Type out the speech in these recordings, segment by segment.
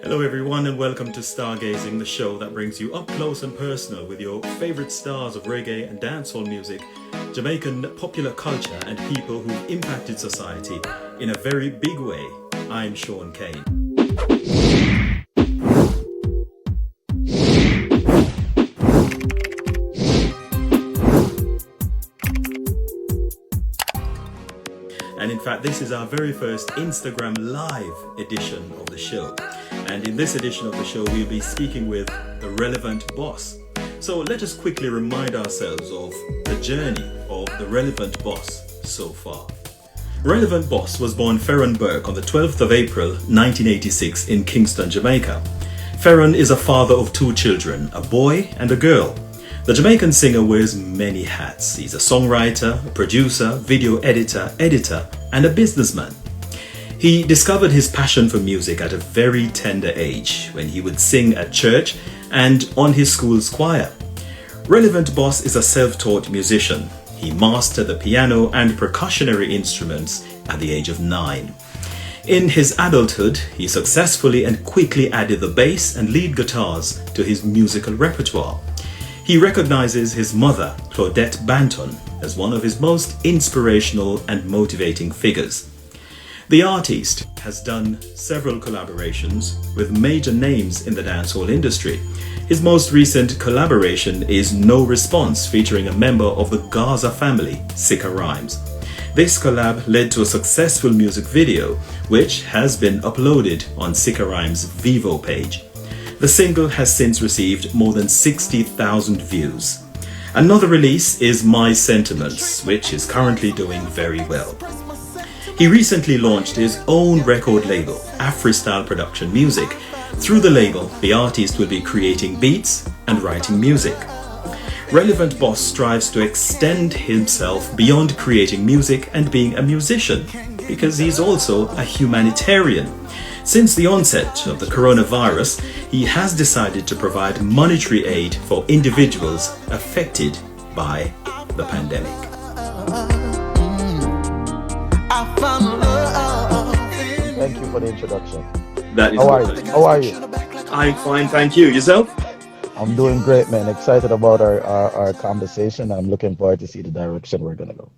Hello, everyone, and welcome to Stargazing, the show that brings you up close and personal with your favorite stars of reggae and dancehall music, Jamaican popular culture, and people who've impacted society in a very big way. I'm Shaun Cain. And in fact, this is our very first Instagram Live edition of the show. And in this edition of the show, we'll be speaking with the Relevant Boss. So let us quickly remind ourselves of the journey of the Relevant Boss so far. Relevant Boss was born Ferron Burke on the 12th of April 1986 in Kingston, Jamaica. Ferron is a father of two children, a boy and a girl. The Jamaican singer wears many hats. He's a songwriter, a producer, video editor, and a businessman. He discovered his passion for music at a very tender age when he would sing at church and on his school's choir. Relevant Boss is a self-taught musician. He mastered the piano and percussionary instruments at the age of 9. In his adulthood, he successfully and quickly added the bass and lead guitars to his musical repertoire. He recognizes his mother, Claudette Banton, as one of his most inspirational and motivating figures. The artiste has done several collaborations with major names in the dancehall industry. His most recent collaboration is No Response, featuring a member of the Gaza Family, Sikka Rymes. This collab led to a successful music video, which has been uploaded on Sikka Rymes Vevo page. The single has since received more than 60,000 views. Another release is My Sentiments, which is currently doing very well. He recently launched his own record label, Afri-Style Production Music. Through the label, the artist will be creating beats and writing music. Relevant Boss strives to extend himself beyond creating music and being a musician, because he's also a humanitarian. Since the onset of the coronavirus, he has decided to provide monetary aid for individuals affected by the pandemic. Thank you for the introduction. That is How are you? I'm fine, thank you. Yourself? I'm doing great, man. Excited about our conversation. I'm looking forward to see the direction we're gonna go.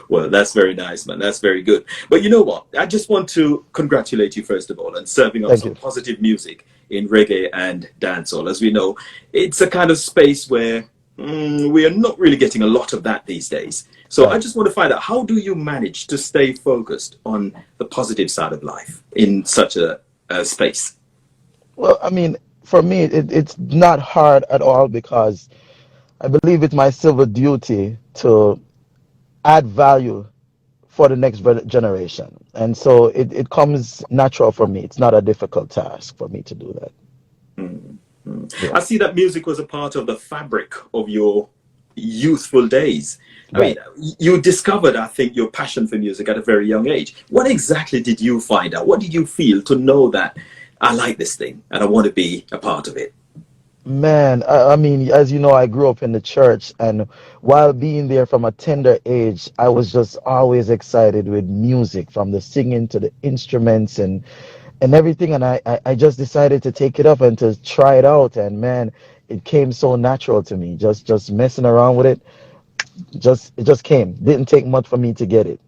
Well, that's very nice, man. That's very good. But you know what? I just want to congratulate you, first of all, on serving up some positive music in reggae and dancehall. As we know, it's a kind of space where we are not really getting a lot of that these days. So I just want to find out, how do you manage to stay focused on the positive side of life in such a space? Well, I mean, for me, it's not hard at all, because I believe it's my civil duty to add value for the next generation. And so it comes natural for me. It's not a difficult task for me to do that. Yeah. I see that music was a part of the fabric of your youthful days. Right. I mean, you discovered, I think, your passion for music at a very young age. What exactly did you find out? What did you feel to know that I like this thing and I want to be a part of it? Man, I mean, as you know, I grew up in the church, and while being there from a tender age, I was just always excited with music, from the singing to the instruments and everything. And I just decided to take it up and to try it out. And man, it came so natural to me, just messing around with it. It just came. Didn't take much for me to get it.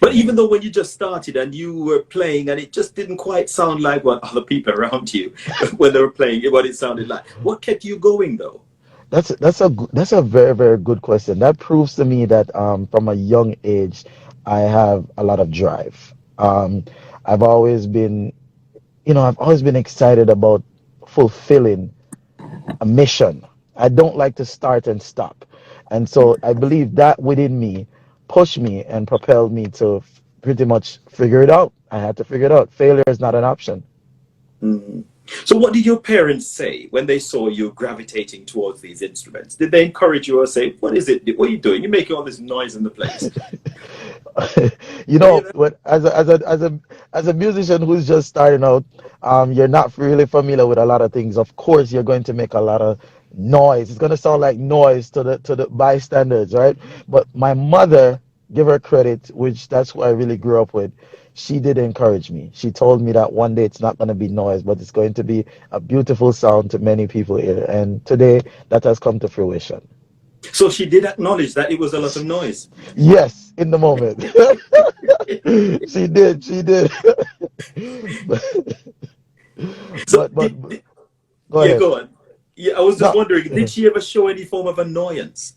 But even though when you just started and you were playing and it just didn't quite sound like what other people around you when they were playing, what it sounded like, what kept you going though? That's a very, very good question. That proves to me that from a young age, I have a lot of drive. I've always been excited about fulfilling a mission. I don't like to start and stop. And so I believe that within me pushed me and propelled me to pretty much figure it out. I had to figure it out. Failure is not an option. So what did your parents say when they saw you gravitating towards these instruments? Did they encourage you or say, what is it? What are you doing? You're making all this noise in the place. As a musician who's just starting out, you're not really familiar with a lot of things. Of course, you're going to make a lot of noise. It's going to sound like noise to the bystanders, right? But my mother, give her credit, which that's who I really grew up with. she did encourage me. She told me that one day it's not going to be noise, but it's going to be a beautiful sound to many people here. And today that has come to fruition. So she did acknowledge that it was a lot of noise. Yes, in the moment. She did. but, So but go yeah, ahead. go on. Yeah, I was just No, wondering, did she ever show any form of annoyance?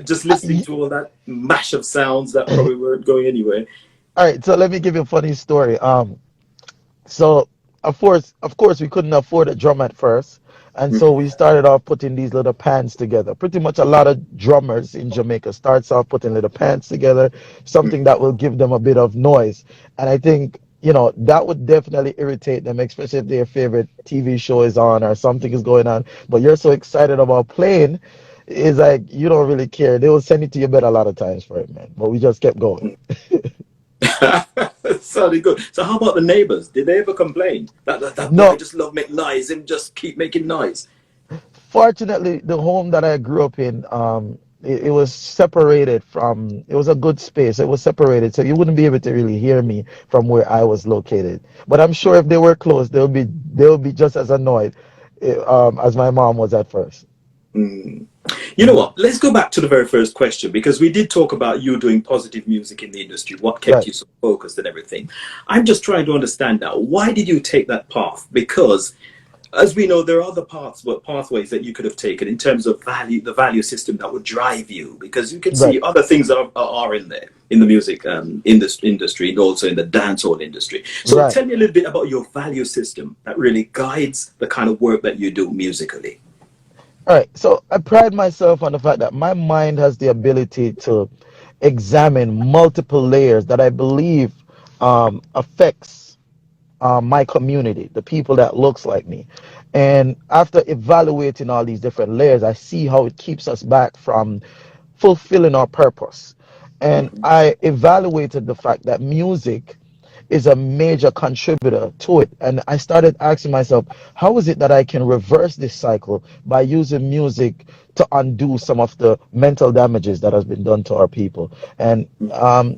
Just listening y- to all that mash of sounds that probably weren't going anywhere. all right, so let me give you a funny story. So of course, we couldn't afford a drum at first, and so we started off putting these little pans together. Pretty much a lot of drummers in Jamaica starts off putting little pans together, something that will give them a bit of noise. And I think, that would definitely irritate them, especially if their favorite TV show is on or something is going on. But you're so excited about playing, it's like you don't really care. They will send it to your bed a lot of times for it, man. But we just kept going. Sounded good. So how about the neighbors? Did they ever complain that boy No, just love make noise and just keep making noise? fortunately, the home that I grew up in, it was separated from, it was a good space. It was separated, so you wouldn't be able to really hear me from where I was located. But I'm sure if they were close, they'll be just as annoyed, as my mom was at first. Mm. You know Mhm. what? Let's go back to the very first question because we did talk about you doing positive music in the industry, what kept Right, you so focused and everything. I'm just trying to understand now, why did you take that path? Because as we know, there are other pathways that you could have taken in terms of value, the value system that would drive you, because you can right, see other things that are in there in the music in this industry and also in the dancehall industry. So right. tell me a little bit about your value system that really guides the kind of work that you do musically. All right. So I pride myself on the fact that my mind has the ability to examine multiple layers that I believe affects my community, the people that looks like me. And after evaluating all these different layers, I see how it keeps us back from fulfilling our purpose. And Mhm. I evaluated the fact that music is a major contributor to it. And I started asking myself, how is it that I can reverse this cycle by using music to undo some of the mental damages that has been done to our people? And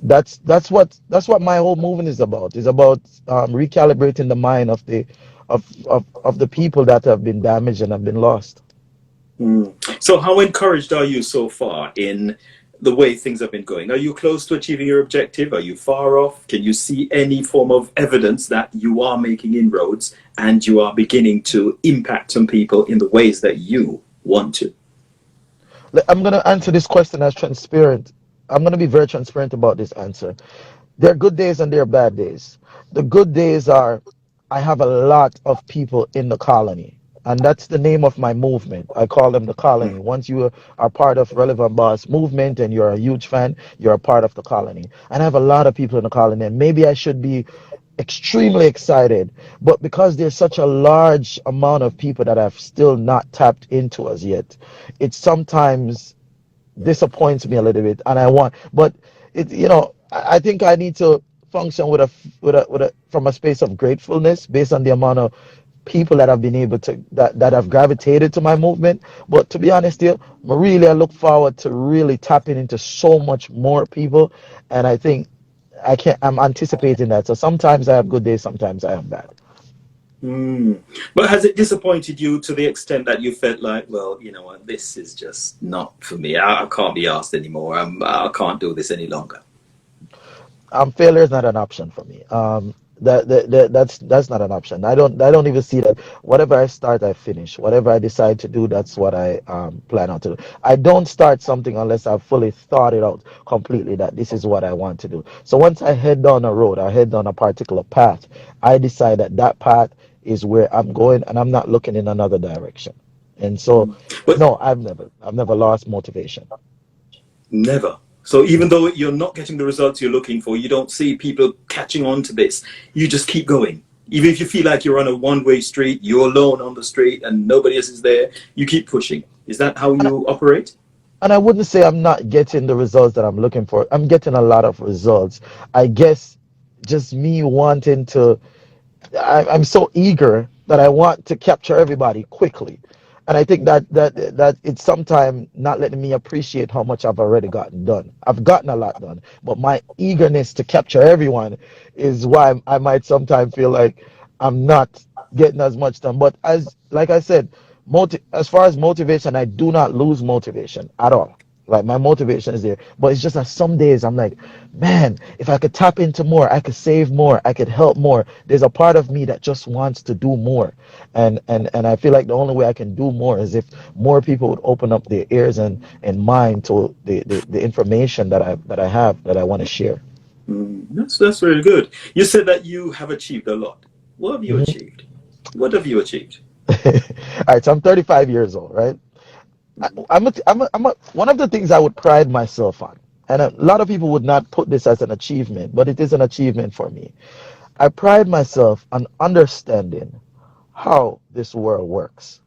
that's what my whole movement is about. It's about recalibrating the mind of the people that have been damaged and have been lost. Mm. So, how encouraged are you so far in the way things have been going? Are you close to achieving your objective? Are you far off? Can you see any form of evidence that you are making inroads and you are beginning to impact some people in the ways that you want to? I'm going to answer this question as transparent. I'm going to be very transparent about this answer. There are good days and there are bad days. The good days are I have a lot of people in the colony. And that's the name of my movement. I call them the colony. Once you are part of Relevant Boss movement and you're a huge fan, you're a part of the colony. And I have a lot of people in the colony. And maybe I should be extremely excited. But because there's such a large amount of people that have still not tapped into us yet, it's sometimes disappoints me a little bit, and I want, but I think I need to function with a from a space of gratefulness based on the amount of people that have been able to that have gravitated to my movement. But to be honest here, really I look forward to really tapping into so much more people, and I think I'm anticipating that. So sometimes I have good days, sometimes I have bad. Mm. But has it disappointed you to the extent that you felt like, well, you know what, this is just not for me. I can't be asked anymore. I can't do this any longer. Failure is not an option for me. That's not an option. I don't even see that. Whatever I start, I finish. Whatever I decide to do, that's what I plan on to do. I don't start something unless I've fully thought it out completely that this is what I want to do. So once I head down a road, I head down a particular path, I decide that that path is where I'm going, and I'm not looking in another direction. And so, Mm. But no, I've never lost motivation. never. So even though you're not getting the results you're looking for, you don't see people catching on to this. You just keep going. Even if you feel like you're on a one-way street, you're alone on the street and nobody else is there, you keep pushing. Is that how you operate? And I wouldn't say I'm not getting the results that I'm looking for. I'm getting a lot of results. I guess just me wanting to, I'm so eager that I want to capture everybody quickly. And I think that it's sometimes not letting me appreciate how much I've already gotten done. I've gotten a lot done, but my eagerness to capture everyone is why I might sometimes feel like I'm not getting as much done. But as like I said, as far as motivation, I do not lose motivation at all. Like my motivation is there, but it's just that some days I'm like, man, if I could tap into more, I could save more, I could help more. There's a part of me that just wants to do more, and I feel like the only way I can do more is if more people would open up their ears and mind to the information that I have that I want to share. That's really good. You said that you have achieved a lot. What have you Mhm. achieved? What have you achieved? All right, so I'm 35 years old, right? One of the things I would pride myself on, and a lot of people would not put this as an achievement, but it is an achievement for me. I pride myself on understanding how this world works.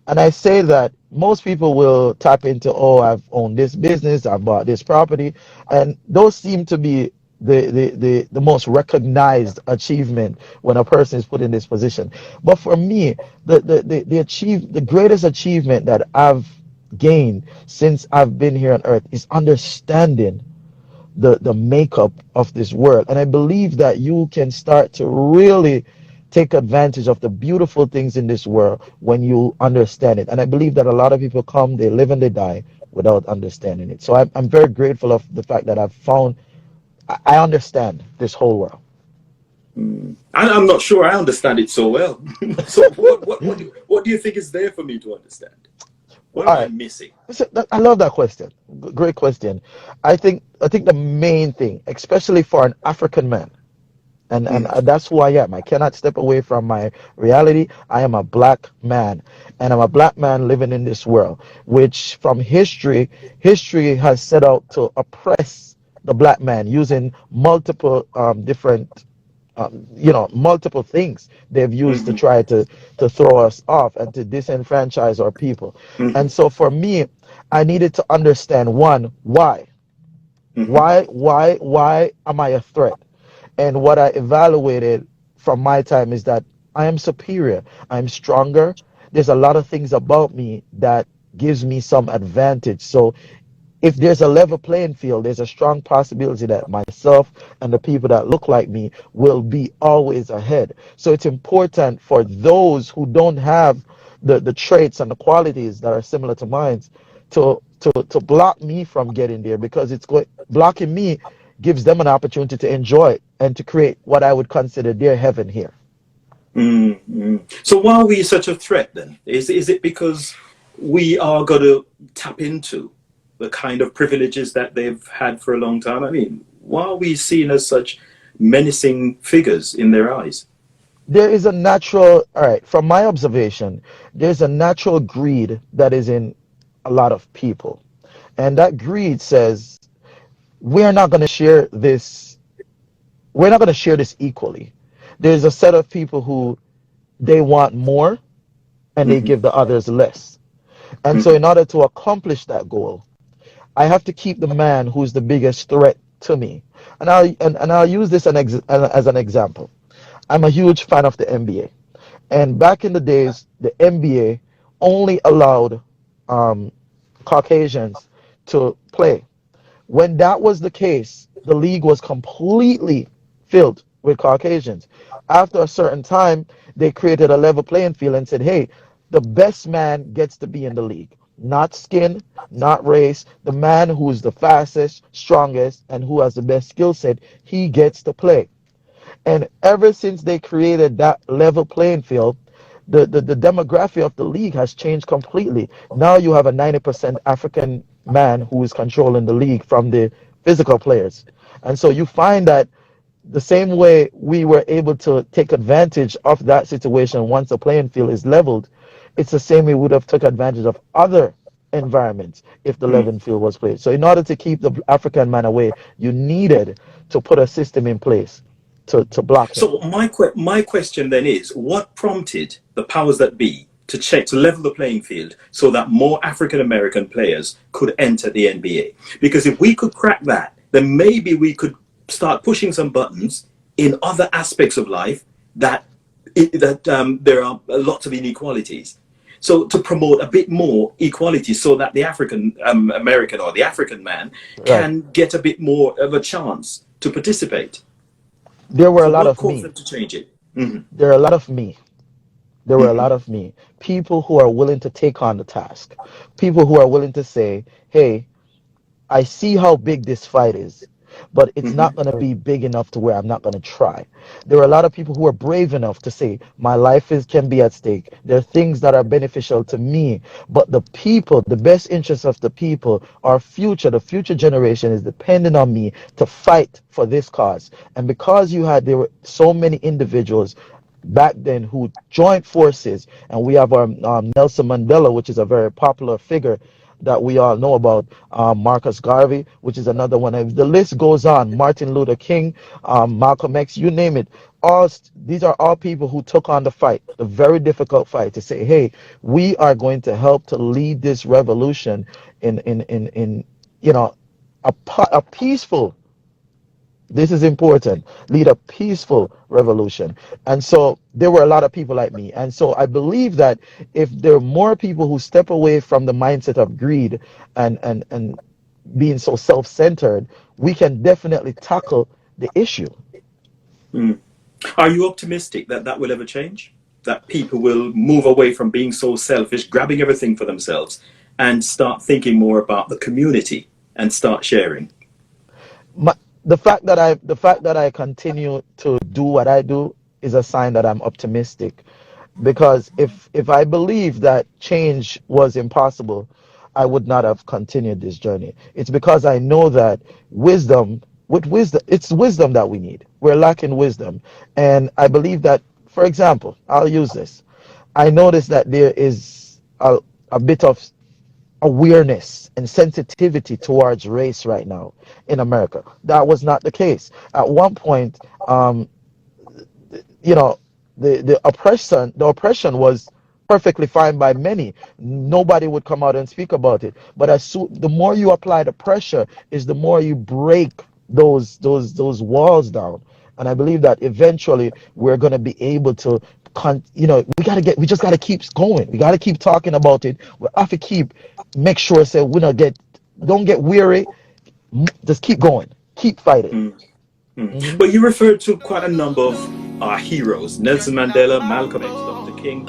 And I say that most people will tap into, oh, I've owned this business, I've bought this property, and those seem to be the most recognized achievement when a person is put in this position. But for me, the greatest achievement that I've gained since I've been here on earth is understanding the makeup of this world. And I believe that you can start to really take advantage of the beautiful things in this world when you understand it. And I believe that a lot of people come, they live and they die without understanding it. So I'm very grateful of the fact that I've found I understand this whole world. I'm not sure I understand it so well. So what do you think is there for me to understand? What am All I right. missing? So I love that question. Great question. I think the main thing, especially for an African man, and Mm, that's who I am. I cannot step away from my reality. I am a black man, and I'm a black man living in this world, which from history has set out to oppress the black man using multiple different multiple things they've used to mhm, try to throw us off and to disenfranchise our people. And mhm, so for me, I needed to understand one, why mhm, why am I a threat? And what I evaluated from my time is that I am superior, I'm stronger. There's a lot of things about me that gives me some advantage. So if there's a level playing field, there's a strong possibility that myself and the people that look like me will be always ahead. So it's important for those who don't have the traits and the qualities that are similar to mine to block me from getting there, because blocking me gives them an opportunity to enjoy it and to create what I would consider their heaven here. So why are we such a threat then? Is it because we are going to tap into the kind of privileges that they've had for a long time? I mean, why are we seen as such menacing figures in their eyes? There is a natural, all right, from my observation, there's a natural greed that is in a lot of people. And that greed says, we're not going to share this, we're not going to share this equally. There's a set of people who they want more and they Hmm. give the others less. And so Hmm. in order to accomplish that goal, I have to keep the man who's the biggest threat to me. And I'll use this as an example. I'm a huge fan of the NBA. And back in the days, the NBA only allowed um, Caucasians to play. When that was the case, the league was completely filled with Caucasians. After a certain time, they created a level playing field and said, hey, the best man gets to be in the league. Not skin, not race. The man who is the fastest, strongest, and who has the best skill set, he gets to play. And ever since they created that level playing field, the demography of the league has changed completely. Now you have a 90% African man who is controlling the league from the physical players. And so you find that the same way we were able to take advantage of that situation once the playing field is leveled, it's the same way we would have took advantage of other environments if the level field was played. So in order to keep the African man away, you needed to put a system in place to block him. So my question then is, what prompted the powers that be to level the playing field so that more African American players could enter the NBA? Because if we could crack that, then maybe we could start pushing some buttons in other aspects of life that there are lots of inequalities. So to promote a bit more equality so that the African American or the African man Right. can get a bit more of a chance to participate. There were a So lot what of caused me. them to change it? Hmm. There are a lot of me. There were a Hmm. lot of me. People who are willing to take on the task. People who are willing to say, hey, I see how big this fight is, but it's not Hmm. going to be big enough to where I'm not going to try. There are a lot of people who are brave enough to say, my life is can be at stake. There are things that are beneficial to me, but the people, the best interests of the people, our future, the future generation is dependent on me to fight for this cause. And because there were so many individuals back then who joined forces, and we have our Nelson Mandela, which is a very popular figure that we all know about, Marcus Garvey, which is another one. And the list goes on. Martin Luther King, Malcolm X, you name it. These are all people who took on the fight, the very difficult fight, to say, "Hey, we are going to help to lead this revolution in you know a peaceful, this is important, lead a peaceful revolution." And so there were a lot of people like me. And so I believe that if there are more people who step away from the mindset of greed and being so self-centered, we can definitely tackle the issue. Mm. Are you optimistic that that will ever change? That people will move away from being so selfish, grabbing everything for themselves, and start thinking more about the community and start sharing? My, the fact that I continue to do what I do is a sign that I'm optimistic, because if I believe that change was impossible, I would not have continued this journey. It's because I know that wisdom, it's wisdom that we need. We're lacking wisdom. And I believe that, for example, I'll use this. I notice that there is a bit of awareness and sensitivity towards race right now in America. That was not the case. At one point, you know, the oppression was perfectly fine by many. Nobody would come out and speak about it. But the more you apply the pressure, is the more you break those walls down. And I believe that eventually we're going to be able to we just got to keep going. We got to keep talking about it. We have to make sure, say, we don't get weary. Just keep going, keep fighting. Mm. Mm. Hmm. Well, you referred to quite a number of our heroes: Nelson Mandela, Malcolm X, Dr. King,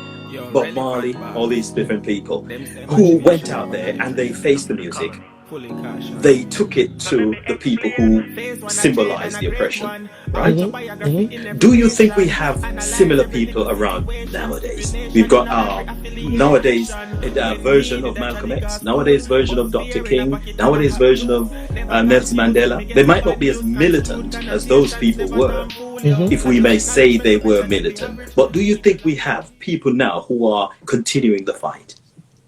Bob Marley, all these different people who went out there and they faced the music. They took it to the people who symbolize the oppression, right? Hmm. Hmm. Do you think we have similar people around nowadays? We've got our nowadays version of Malcolm X, nowadays version of Dr. King, nowadays version of Nelson Mandela. They might not be as militant as those people were, Hmm. if we may say they were militant. But do you think we have people now who are continuing the fight?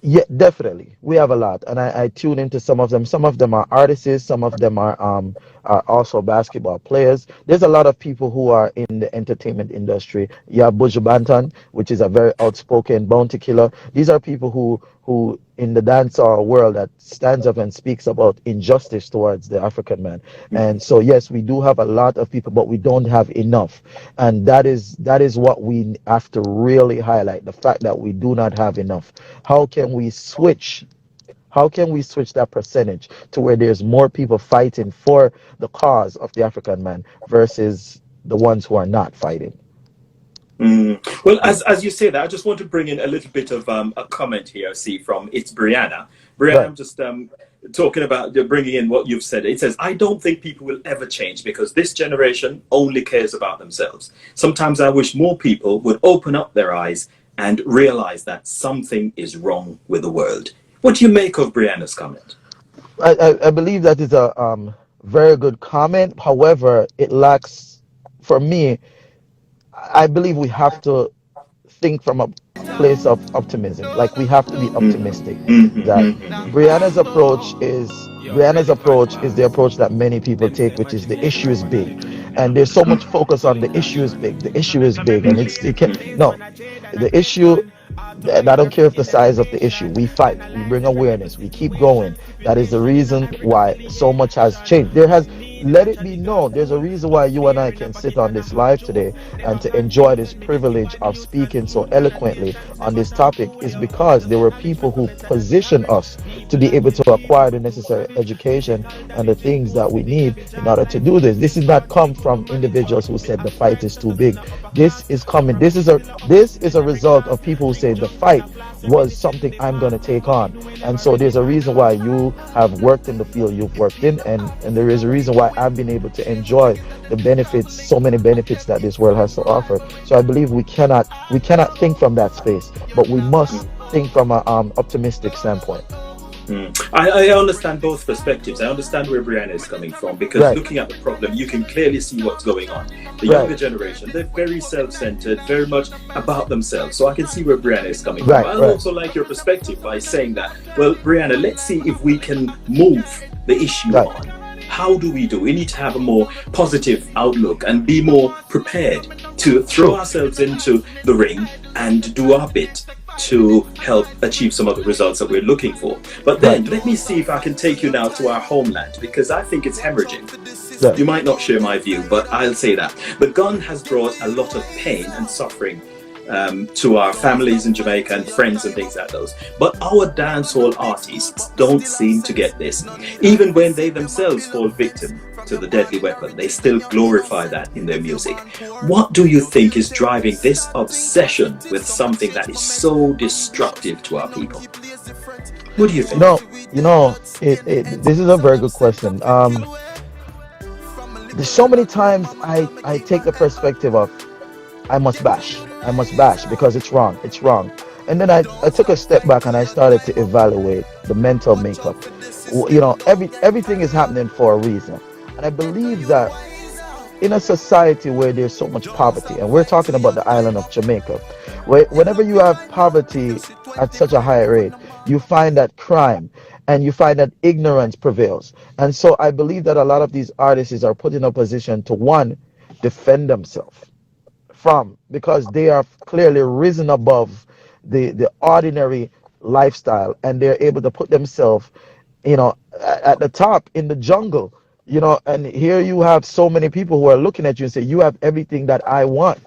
Yeah, definitely. We have a lot, and I tune into some of them. Some of them are artists. Some of them are also basketball players. There's a lot of people who are in the entertainment industry. Yeah, Buju Banton, which is a very outspoken bounty killer. These are people who in the dancehall world that stands up and speaks about injustice towards the African man. And so yes, we do have a lot of people, but we don't have enough. And that is what we have to really highlight, the fact that we do not have enough. How can we switch? How can we switch that percentage to where there's more people fighting for the cause of the African man versus the ones who are not fighting? Mm. Well, Yeah. as you say that, I just want to bring in a little bit of a comment here. I see from it's Brianna. Brianna, Right. I'm just talking about bringing in what you've said. It says, I don't think people will ever change because this generation only cares about themselves. Sometimes I wish more people would open up their eyes and realize that something is wrong with the world. What do you make of Brianna's comment? I believe that is a very good comment. However, it lacks, for me, I believe we have to think from a place of optimism. Like, we have to be optimistic that Brianna's approach is the approach that many people take, which is the issue is big. And there's so much focus on the issue is big. The issue is big. And it can no, the issue, and I don't care if the size of the issue. We fight. We bring awareness. We keep going. That is the reason why so much has changed. let it be known, there's a reason why you and I can sit on this live today and to enjoy this privilege of speaking so eloquently on this topic, is because there were people who position us to be able to acquire the necessary education and the things that we need in order to do this. This is not come from individuals who said the fight is too big. This is coming. This is a result of people who say the fight was something I'm going to take on. And so there's a reason why you have worked in the field you've worked in, and there is a reason why I've been able to enjoy the benefits, so many benefits that this world has to offer. So I believe we cannot think from that space, but we must think from an optimistic standpoint. I understand both perspectives. I understand where Brianna is coming from, because Right, looking at the problem, you can clearly see what's going on. The right, younger generation, they're very self-centered, very much about themselves. So I can see where Brianna is coming from. right, I right, also like your perspective by saying that, well, Brianna, let's see if we can move the issue right. on. How do we do? We need to have a more positive outlook and be more prepared to throw True. ourselves into the ring and do our bit to help achieve some of the results that we're looking for. But then Right, let me see if I can take you now to our homeland, because I think it's hemorrhaging. right. You might not share my view, but I'll say that. The gun has brought a lot of pain and suffering to our families in Jamaica and friends and things like those. But our dancehall artists don't seem to get this. Even when they themselves fall victim to the deadly weapon, they still glorify that in their music. What do you think is driving this obsession with something that is so destructive to our people? What do you You think? know, this is a very good question. There's so many times I take the perspective of I must bash because it's wrong, it's wrong. And then I took a step back and I started to evaluate the mental makeup. Everything is happening for a reason. And I believe that in a society where there's so much poverty, and we're talking about the island of Jamaica, where whenever you have poverty at such a high rate, you find that crime and you find that ignorance prevails. And so I believe that a lot of these artists are put in a position to, one, defend themselves from, because they are clearly risen above the ordinary lifestyle, and they're able to put themselves, at the top in the jungle. And here you have so many people who are looking at you and say, you have everything that I want.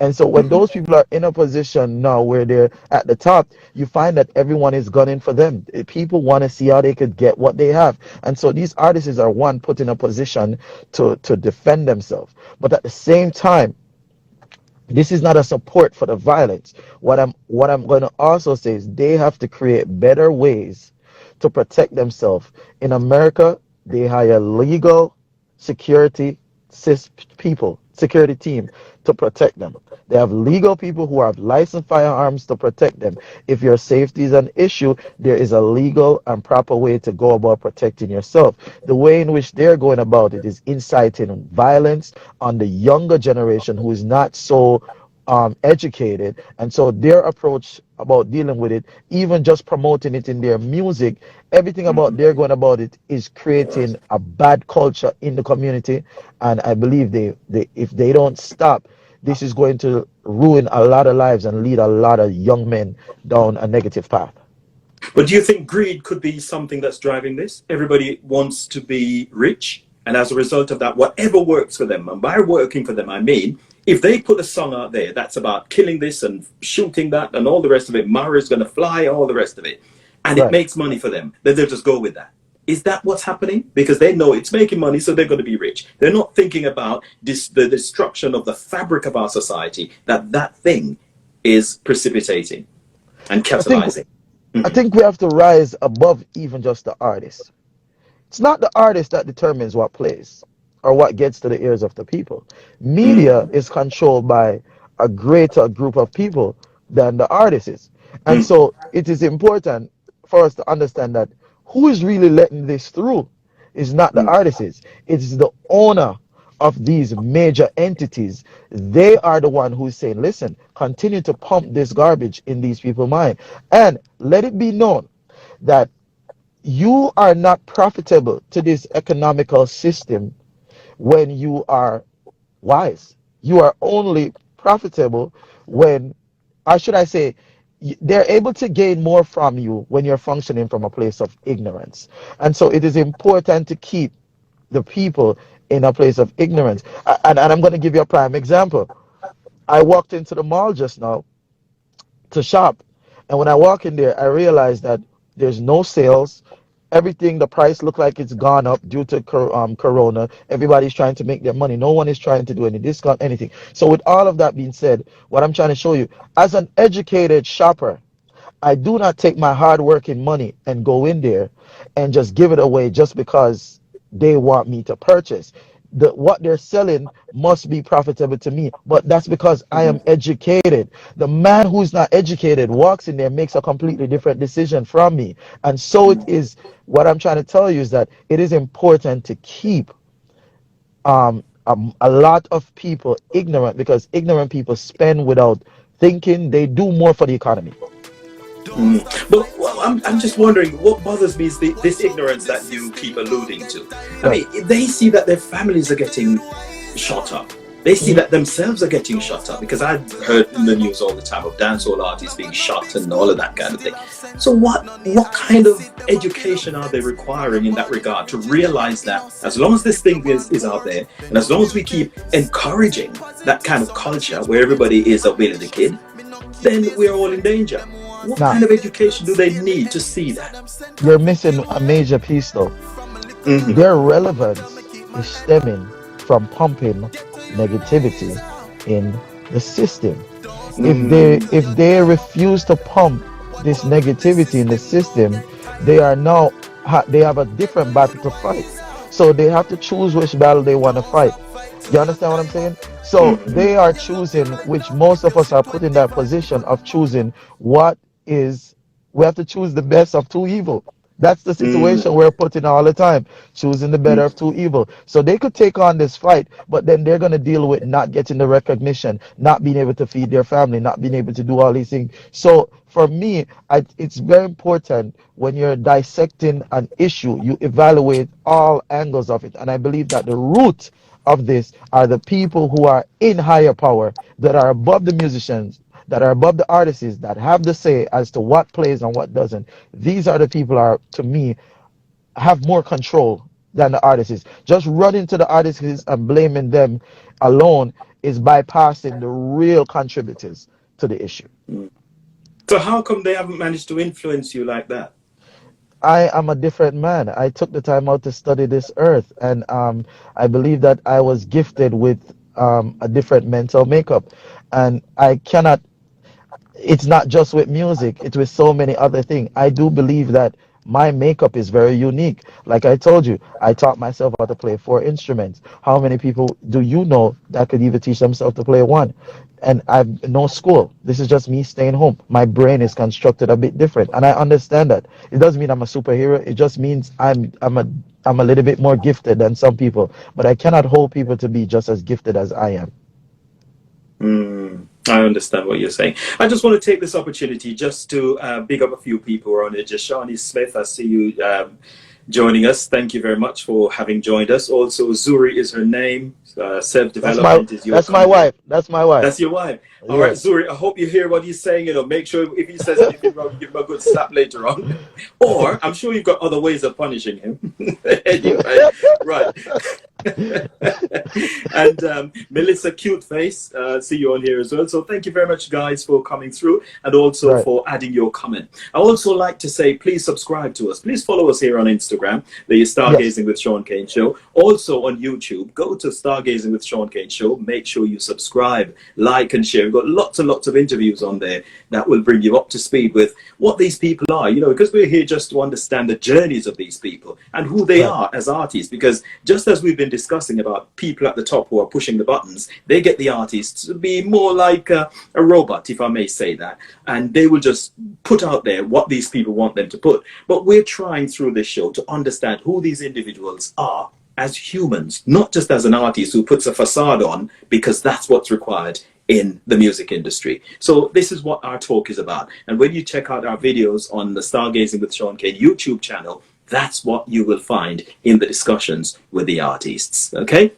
And so when those people are in a position now where they're at the top, you find that everyone is gunning for them. People want to see how they could get what they have. And so these artists are, one, put in a position to defend themselves. But at the same time, this is not a support for the violence. What I'm going to also say is they have to create better ways to protect themselves. In America, they hire legal security security team to protect them. They have legal people who have licensed firearms to protect them. If your safety is an issue, there is a legal and proper way to go about protecting yourself. The way in which they're going about it is inciting violence on the younger generation who is not so educated. And so their approach about dealing with it, even just promoting it in their music, everything about they're going about it is creating a bad culture in the community. And I believe they if they don't stop, this is going to ruin a lot of lives and lead a lot of young men down a negative path. But do you think greed could be something that's driving this? Everybody wants to be rich, and as a result of that, whatever works for them, and by working for them, I mean, if they put a song out there that's about killing this and shooting that and all the rest of it, Mara's going to fly, all the rest of it, and it Right. makes money for them, then they'll just go with that. Is that what's happening? Because they know it's making money, so they're going to be rich. They're not thinking about the destruction of the fabric of our society that thing is precipitating and I think catalyzing. I think we have to rise above even just the artist. It's not the artist that determines what plays or what gets to the ears of the people. Media is controlled by a greater group of people than the artist is. And so it is important for us to understand that who is really letting this through is not the artists, it's the owner of these major entities. They are the one who's saying, listen, continue to pump this garbage in these people's mind. And let it be known that you are not profitable to this economical system when you are wise. You are only profitable when, or should I say, they're able to gain more from you when you're functioning from a place of ignorance. And so it is important to keep the people in a place of ignorance. And I'm going to give you a prime example. I walked into the mall just now to shop. And when I walk in there, I realize that there's no sales. Everything, the price look like it's gone up due to Corona. Everybody's trying to make their money. No one is trying to do any discount, anything. So with all of that being said, what I'm trying to show you, as an educated shopper, I do not take my hard-working money and go in there and just give it away just because they want me to purchase. What they're selling must be profitable to me, but that's because I am educated. The man who's not educated walks in there, makes a completely different decision from me. And so it is, what I'm trying to tell you is that it is important to keep a lot of people ignorant, because ignorant people spend without thinking. They do more for the economy. But well, I'm just wondering, what bothers me is this ignorance that you keep alluding to. I mean, they see that their families are getting shot up. They see that themselves are getting shot up, because I've heard in the news all the time of dancehall artists being shot and all of that kind of thing. So what kind of education are they requiring in that regard to realize that as long as this thing is out there, and as long as we keep encouraging that kind of culture where everybody is a Billy the Kid, then we're all in danger? What kind of education do they need to see that? You're missing a major piece though. Their relevance is stemming from pumping negativity in the system. If they refuse to pump this negativity in the system, they have a different battle to fight. So they have to choose which battle they want to fight. You understand what I'm saying? So they are choosing, which most of us are put in that position of choosing we have to choose the best of two evil. That's the situation we're put in all the time, choosing the better of two evil. So they could take on this fight, but then they're going to deal with not getting the recognition, not being able to feed their family, not being able to do all these things. So for me, it's very important when you're dissecting an issue, you evaluate all angles of it. And I believe that the root of this are the people who are in higher power, that are above the musicians, that are above the artists, that have the say as to what plays and what doesn't. These are the people are, to me, have more control than the artists. Just running to the artists and blaming them alone is bypassing the real contributors to the issue. So how come they haven't managed to influence you like that? I am a different man. I took the time out to study this earth, and I believe that I was gifted with a different mental makeup, and I cannot. It's not just with music, it's with so many other things. I do believe that my makeup is very unique. Like I told you, I taught myself how to play 4 instruments. How many people do you know that could even teach themselves to play one? And I've no school. This is just me staying home. My brain is constructed a bit different, and I understand that. It doesn't mean I'm a superhero. It just means I'm a little bit more gifted than some people. But I cannot hold people to be just as gifted as I am. I understand what you're saying. I just want to take this opportunity just to big up a few people who are on it. Just Shawnee Smith, I see you joining us. Thank you very much for having joined us. Also, Zuri is her name. Self-development is your That's my wife. That's my wife. That's your wife. All right, Zuri, I hope you hear what he's saying. You know, make sure if he says anything wrong, give him a good slap later on. Or I'm sure you've got other ways of punishing him. Anyway, right. And Melissa Cute Face, see you on here as well. So thank you very much, guys, for coming through, and also for adding your comment. I also like to say, please subscribe to us. Please follow us here on Instagram, the Stargazing with Shaun Cain Show. Also on YouTube, go to Stargazing with Shaun Cain Show. Make sure you subscribe, like, and share. We've got lots and lots of interviews on there that will bring you up to speed with what these people are, you know, because we're here just to understand the journeys of these people and who they are as artists. Because just as we've been discussing about people at the top who are pushing the buttons, they get the artists to be more like a robot, if I may say that, and they will just put out there what these people want them to put. But we're trying through this show to understand who these individuals are as humans, not just as an artist who puts a facade on because that's what's required in the music industry. So this is what our talk is about. And when you check out our videos on the Stargazing with Shaun Cain YouTube channel, that's what you will find in the discussions with the artists. Okay?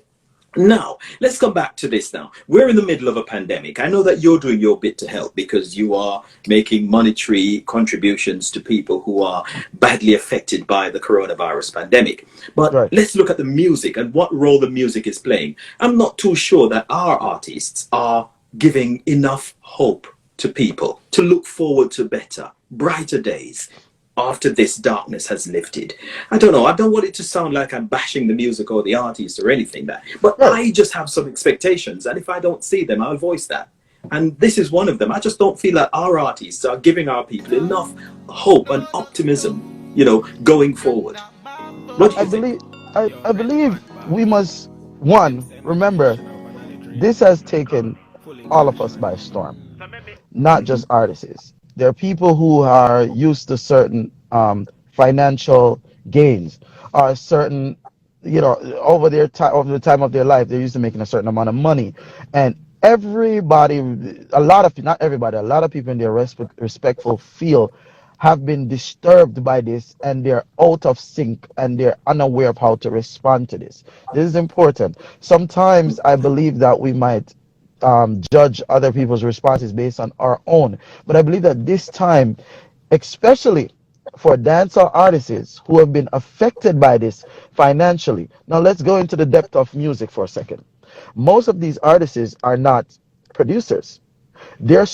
Now, let's come back to this now. We're in the middle of a pandemic. I know that you're doing your bit to help because you are making monetary contributions to people who are badly affected by the coronavirus pandemic. But Right. let's look at the music and what role the music is playing. I'm not too sure that our artists are giving enough hope to people to look forward to better, brighter days after this darkness has lifted. I don't know. I don't want it to sound like I'm bashing the music or the artist or anything that, but Right. I just have some expectations, and if I don't see them, I'll voice that. And this is one of them. I just don't feel that our artists are giving our people enough hope and optimism, going forward. I, What do I you think? believe I believe we must, one, remember, this has taken all of us by storm, not just artists. There are people who are used to certain financial gains, or certain, over the time of their life, they're used to making a certain amount of money, and everybody, a lot of, not everybody, a lot of people in their respectful field have been disturbed by this, and they're out of sync, and they're unaware of how to respond to this. This is important. Sometimes I believe that we might judge other people's responses based on our own. But I believe that this time, especially for dancehall artists who have been affected by this financially. Now let's go into the depth of music for a second. Most of these artists are not producers. They're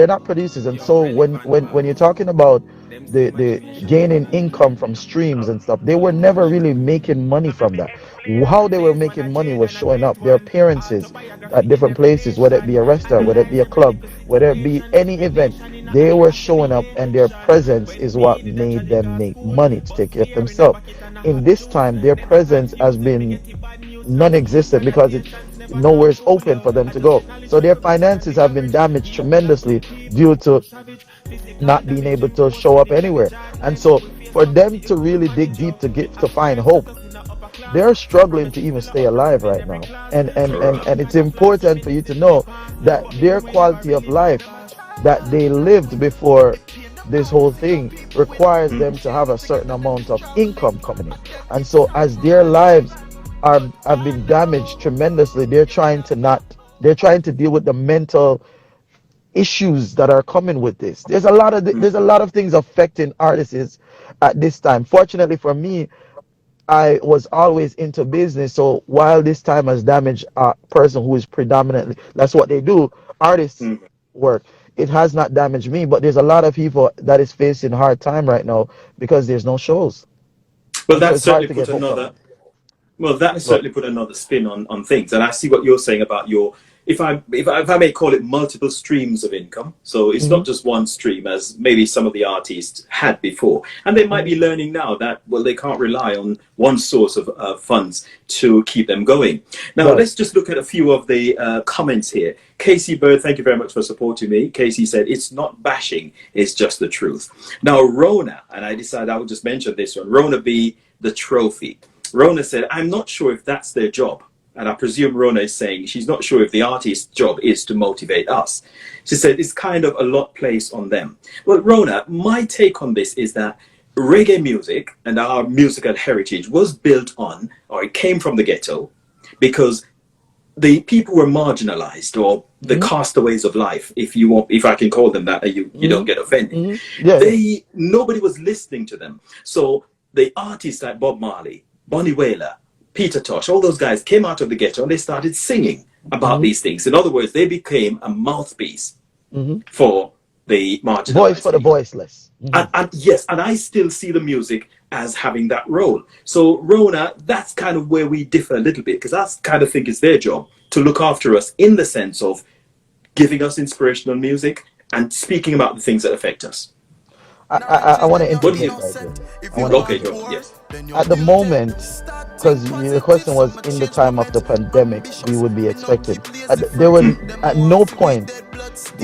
not producers, and so when you're talking about the gaining income from streams and stuff, they were never really making money from that. How they were making money was showing up, their appearances at different places, whether it be a restaurant, whether it be a club, whether it be any event. They were showing up, and their presence is what made them make money to take care of themselves. In this time, their presence has been non-existent because it nowhere is open for them to go. So their finances have been damaged tremendously due to not being able to show up anywhere. And so for them to really dig deep to find hope, they're struggling to even stay alive right now. And it's important for you to know that their quality of life that they lived before this whole thing requires them to have a certain amount of income coming in. And so as their lives have been damaged tremendously, they're trying to deal with the mental issues that are coming with this. There's a lot of things affecting artists at this time. Fortunately for me, I was always into business. So while this time has damaged a person who is predominantly, that's what they do, artists Mm. work. It has not damaged me, but there's a lot of people that is facing hard time right now because there's no shows. Well, And so that it's hard certainly to put get hope from another them. Well, that But certainly put another spin on things, and I see what you're saying about your, if I may call it, multiple streams of income. So it's hmm not just one stream as maybe some of the artists had before, and they might hmm be learning now that they can't rely on one source of funds to keep them going. Now right. let's just look at a few of the comments here. Casey Bird, thank you very much for supporting me. Casey said it's not bashing, it's just the truth. Now Rona, and I decided I would just mention this one. Rona B, the trophy. Rona said, I'm not sure if that's their job. And I presume Rona is saying she's not sure if the artist's job is to motivate us. She said it's kind of a lot placed on them. Well, Rona, my take on this is that reggae music and our musical heritage was built on, or it came from the ghetto, because the people were marginalized, or the hmm castaways of life, if you want, if I can call them that, you hmm don't get offended. Yeah, yeah. Nobody was listening to them. So the artists like Bob Marley, Bonnie Wailer, Peter Tosh, all those guys came out of the ghetto and they started singing about hmm these things. In other words, they became a mouthpiece hmm for the Voice marginalized for the people. voiceless. And yes, and I still see the music as having that role. So Rona, that's kind of where we differ a little bit, because I kind of think it's their job to look after us in the sense of giving us inspirational music and speaking about the things that affect us. I want to What do you? interject right there. I want to Okay, interject. go. Yes. At the moment, because the question was in the time of the pandemic, we would be expected. There were at no point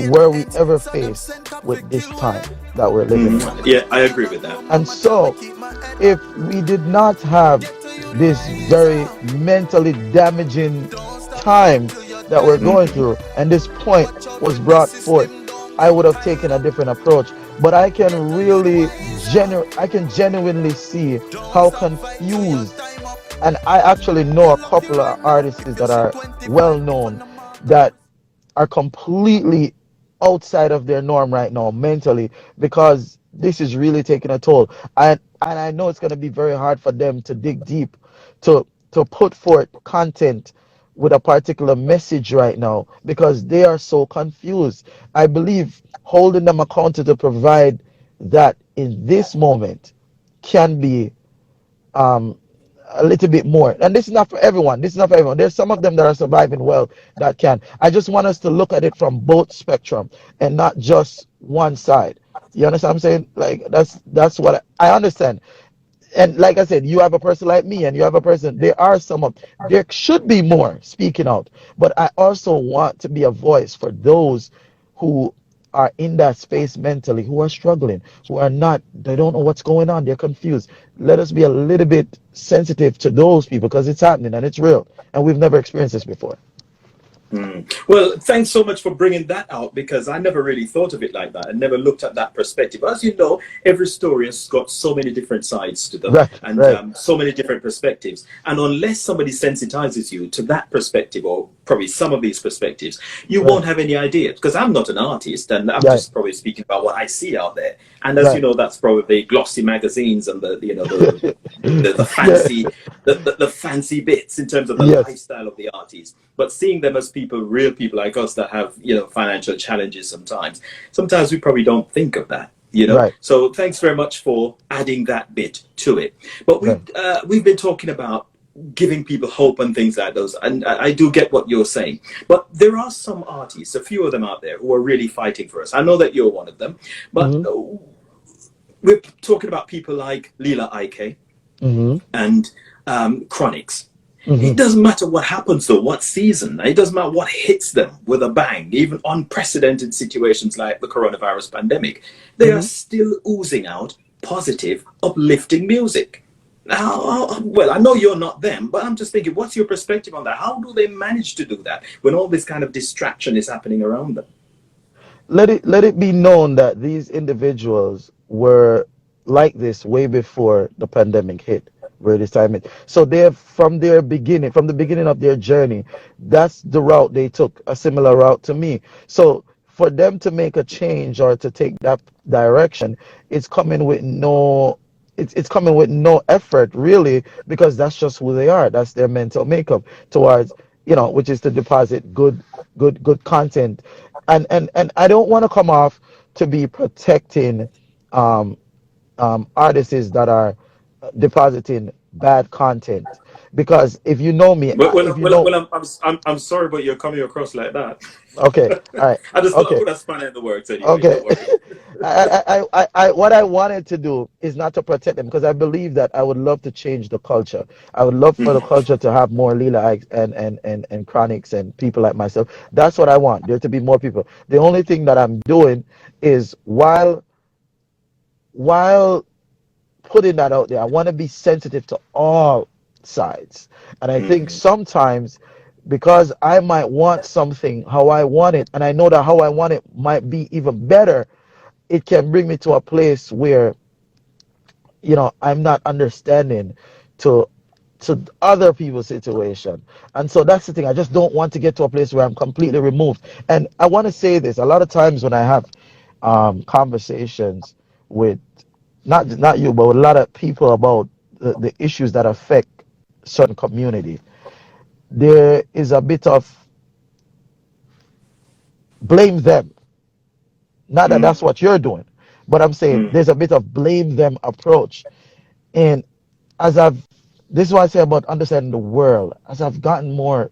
were we ever faced with this time that we're living in. Yeah, I agree with that. And so, if we did not have this very mentally damaging time that we're going through, and this point was brought forth, I would have taken a different approach. But I can genuinely see how confused And I actually know a couple of artists that are well known that are completely outside of their norm right now mentally, because this is really taking a toll. And I know it's going to be very hard for them to dig deep to put forth content with a particular message right now, because they are so confused. I believe holding them accountable to provide that in this moment can be um a little bit more. And this is not for everyone. This is not for everyone. There's some of them that are surviving well that can. I just want us to look at it from both spectrum and not just one side. You understand what I'm saying? Like that's what I understand. And like I said, you have a person like me and you have a person, there are some of, there should be more speaking out, but I also want to be a voice for those who are in that space mentally, who are struggling, who are not, they don't know what's going on, they're confused. Let us be a little bit sensitive to those people, because it's happening and it's real and we've never experienced this before. Well, thanks so much for bringing that out, because I never really thought of it like that. I never looked at that perspective. As you know, every story has got so many different sides to them, Right, and right, so many different perspectives. And unless somebody sensitizes you to that perspective, or probably some of these perspectives, you right, won't have any idea. Because I'm not an artist, and I'm right, just probably speaking about what I see out there. And as you right. know, that's probably glossy magazines and the Yeah, fancy the fancy bits in terms of the yes, lifestyle of the artist, but seeing them as people, real people like us that have financial challenges. Sometimes we probably don't think of that. right, So thanks very much for adding that bit to it. But right. we've been talking about giving people hope and things like those, and I do get what you're saying, but there are some artists, a few of them out there, who are really fighting for us. I know that you're one of them, but Mm-hmm, we're talking about people like Lila Ike mm-hmm, and Chronics. mm-hmm, It doesn't matter what happens though, what season. It doesn't matter what hits them with a bang, even unprecedented situations like the coronavirus pandemic. They are mm-hmm. still oozing out positive, uplifting music. Now, well, I know you're not them, but I'm just thinking, what's your perspective on that? How do they manage to do that when all this kind of distraction is happening around them? Let it be known that these individuals were like this way before the pandemic hit, where this time it. So they're from their beginning, from the beginning of their journey, that's the route they took, a similar route to me. So for them to make a change or to take that direction, it's coming with no it's coming with no effort really, because that's just who they are. That's their mental makeup towards, which is to deposit good content. And I don't want to come off to be protecting um, artists that are depositing bad content, because if you know me, if you know, I'm sorry, but you're coming across like that. okay, all right, I just thought I okay. put a spanner in the works anyway. Okay. Don't worry. What I wanted to do is not to protect them, because I believe that I would love to change the culture. I would love for the Mhm. culture to have more Lila Ikes and Chronics and people like myself. That's what I want. There to be more people. The only thing that I'm doing is while putting that out there, I want to be sensitive to all sides. And I think Mhm. sometimes, because I might want something how I want it, and I know that how I want it might be even better, it can bring me to a place where I'm not understanding to other people's situation. And so that's the thing. I just don't want to get to a place where I'm completely removed. And I want to say this: a lot of times when I have conversations with not you, but with a lot of people about the issues that affect certain community, there is a bit of blame them. Not that Mhm. that's what you're doing, but I'm saying Mhm. there's a bit of blame them approach. And as I've, this is what I say about understanding the world. As I've gotten more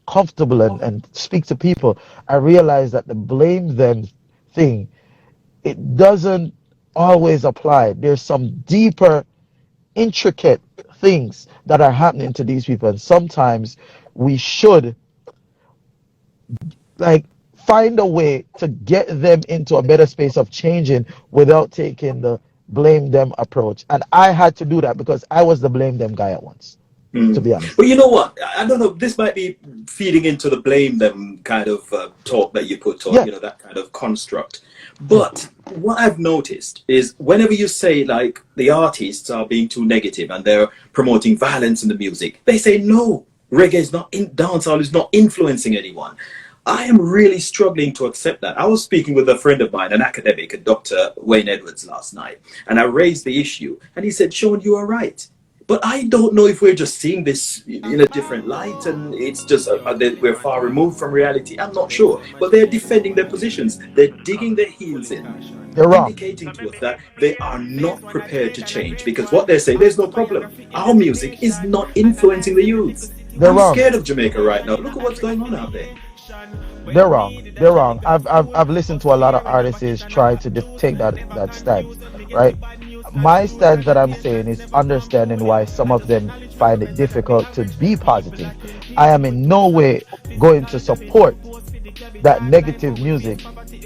comfortable and speak to people, I realize that the blame them thing, it doesn't always apply. There's some deeper, intricate things that are happening to these people. And sometimes we should like find a way to get them into a better space of changing without taking the blame them approach. And I had to do that because I was the blame them guy at once, to Mm. be honest. Well, you know what? I don't know. This might be feeding into the blame them kind of talk that you put, or Yeah, that kind of construct. Mm. But what I've noticed is whenever you say like the artists are being too negative and they're promoting violence in the music, they say no, reggae is not in dancehall is not influencing anyone. I am really struggling to accept that. I was speaking with a friend of mine, an academic, a Dr. Wayne Edwards last night, and I raised the issue, and he said, Sean, you are right. But I don't know if we're just seeing this in a different light and it's just that we're far removed from reality. I'm not sure. But they're defending their positions. They're digging their heels in, They're wrong. indicating to us that they are not prepared to change because what they're saying, there's no problem. Our music is not influencing the youth. They're I'm wrong. scared of Jamaica right now. Look at what's going on out there. They're wrong. They're wrong. I've listened to a lot of artists try to take that stance, right? My stance that I'm saying is understanding why some of them find it difficult to be positive. I am in no way going to support that negative music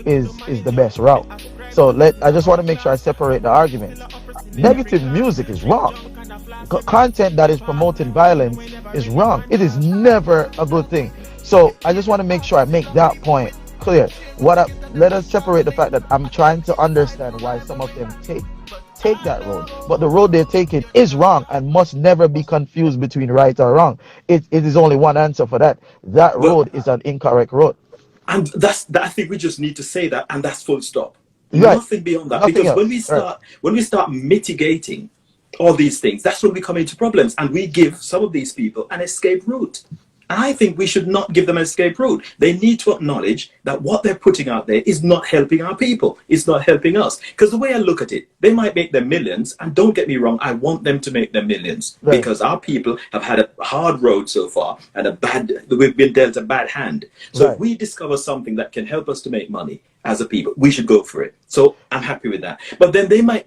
is the best route. So I just want to make sure I separate the arguments. Negative music is wrong. Content that is promoting violence is wrong. It is never a good thing. So I just want to make sure I make that point clear. Let us separate the fact that I'm trying to understand why some of them take that road, but the road they're taking is wrong and must never be confused between right or wrong. It is only one answer for that. That But road is an incorrect road. and that's that, I think we just need to say that and that's full stop. Right. Nothing beyond that. Nothing Because else. Right. when we start mitigating all these things, that's when we come into problems and we give some of these people an escape route. And I think we should not give them an escape route. They need to acknowledge that what they're putting out there is not helping our people. It's not helping us. Because the way I look at it, they might make their millions. And don't get me wrong, I want them to make their millions. Right. Because our people have had a hard road so far and we've been dealt a bad hand. So Right. if we discover something that can help us to make money as a people, we should go for it. So I'm happy with that. But then they might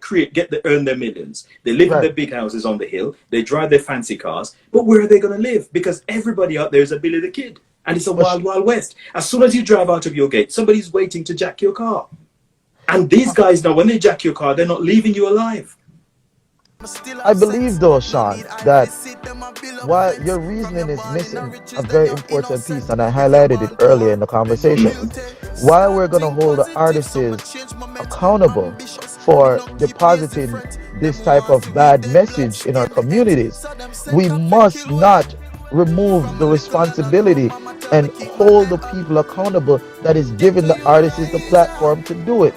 earn their millions. They live in Right. their big houses on the hill. They drive their fancy cars. But where are they going to live? Because everybody out there is a Billy the Kid. And it's a wild, wild west. As soon as you drive out of your gate, somebody's waiting to jack your car. And these guys now, when they jack your car, they're not leaving you alive. I believe though, Sean, that while your reasoning is missing a very important piece, and I highlighted it earlier in the conversation, while we're going to hold the artists accountable for depositing this type of bad message in our communities, we must not remove the responsibility and hold the people accountable that is giving the artists the platform to do it.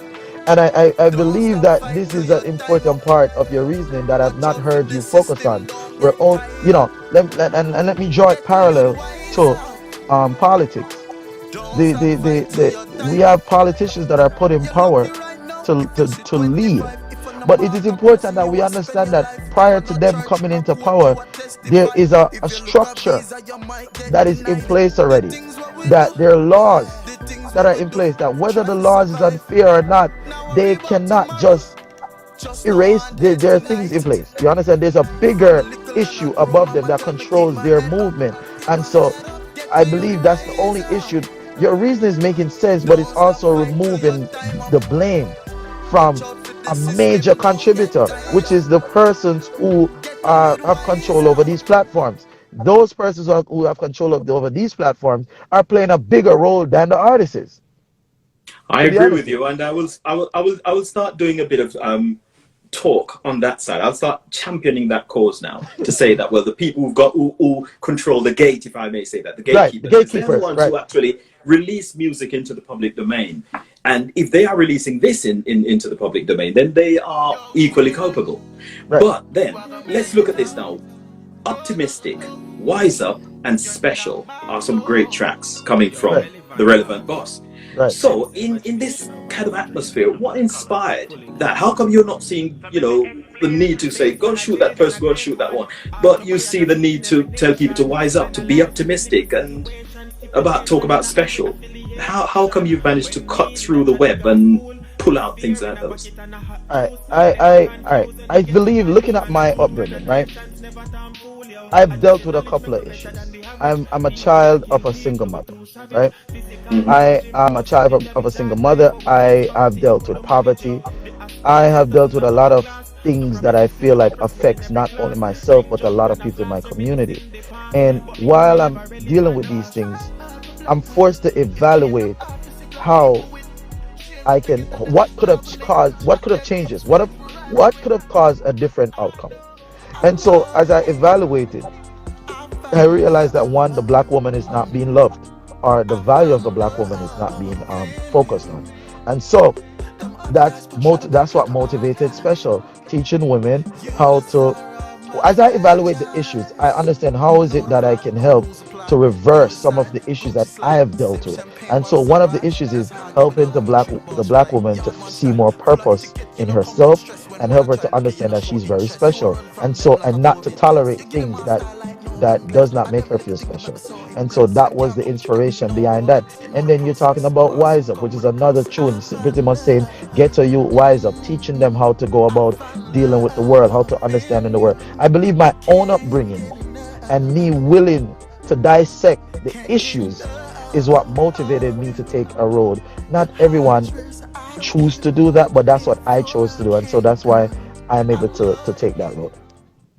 And I believe that this is an important part of your reasoning that I've not heard you focus on. We're all, let me draw it parallel to politics. We have politicians that are put in power to lead. But it is important that we understand that prior to them coming into power, there is a structure that is in place already. That there are laws that are in place, that whether the laws is unfair or not, they cannot just erase their things in place. You understand? There's a bigger issue above them that controls their movement. And so I believe that's the only issue. Your reason is making sense, but it's also removing the blame from a major contributor, which is the persons who have control over these platforms. Those persons who have control over these platforms are playing a bigger role than the artists. I To be agree honest with with you, and I will start doing a bit of talk on that side. I'll start championing that cause now to say that, well, the people who control the gate, if I may say that, the you. Right, the gatekeepers, they're the gatekeepers, ones right. who actually release music into the public domain. And if they are releasing this into the public domain, then they are equally culpable. Right. But then let's look at this now. Optimistic, Wise Up, and Special are some great tracks coming from Right. the relevant boss. Right. So in this kind of atmosphere, what inspired that? How come you're not seeing, the need to say, go and shoot that person, go and shoot that one, but you see the need to tell people to wise up, to be optimistic, and talk about Special? How come you've managed to cut through the web and pull out things like those? I believe, looking at my upbringing, right, I've dealt with a couple of issues. I'm a child of a single mother, right? Mm-hmm. I am a child of a single mother. I have dealt with poverty. I have dealt with a lot of things that I feel like affects not only myself but a lot of people in my community. And while I'm dealing with these things, I'm forced to evaluate how I can, what could have changed this? What could have caused a different outcome? And so as I evaluated, I realized that one, the black woman is not being loved, or the value of the black woman is not being focused on. And so that's what motivated Special, teaching women how to, as I evaluate the issues, I understand how is it that I can help to reverse some of the issues that I have dealt with. And so one of the issues is helping the black woman to see more purpose in herself, and help her to understand that she's very special, and not to tolerate things that does not make her feel special. And so that was the inspiration behind that. And then you're talking about Wise Up, which is another tune, pretty much saying, get to you, wise up, teaching them how to go about dealing with the world, how to understand in the world. I believe my own upbringing and me willing to dissect the issues is what motivated me to take a road. Not everyone choose to do that, but that's what I chose to do. And so that's why I'm able to take that road.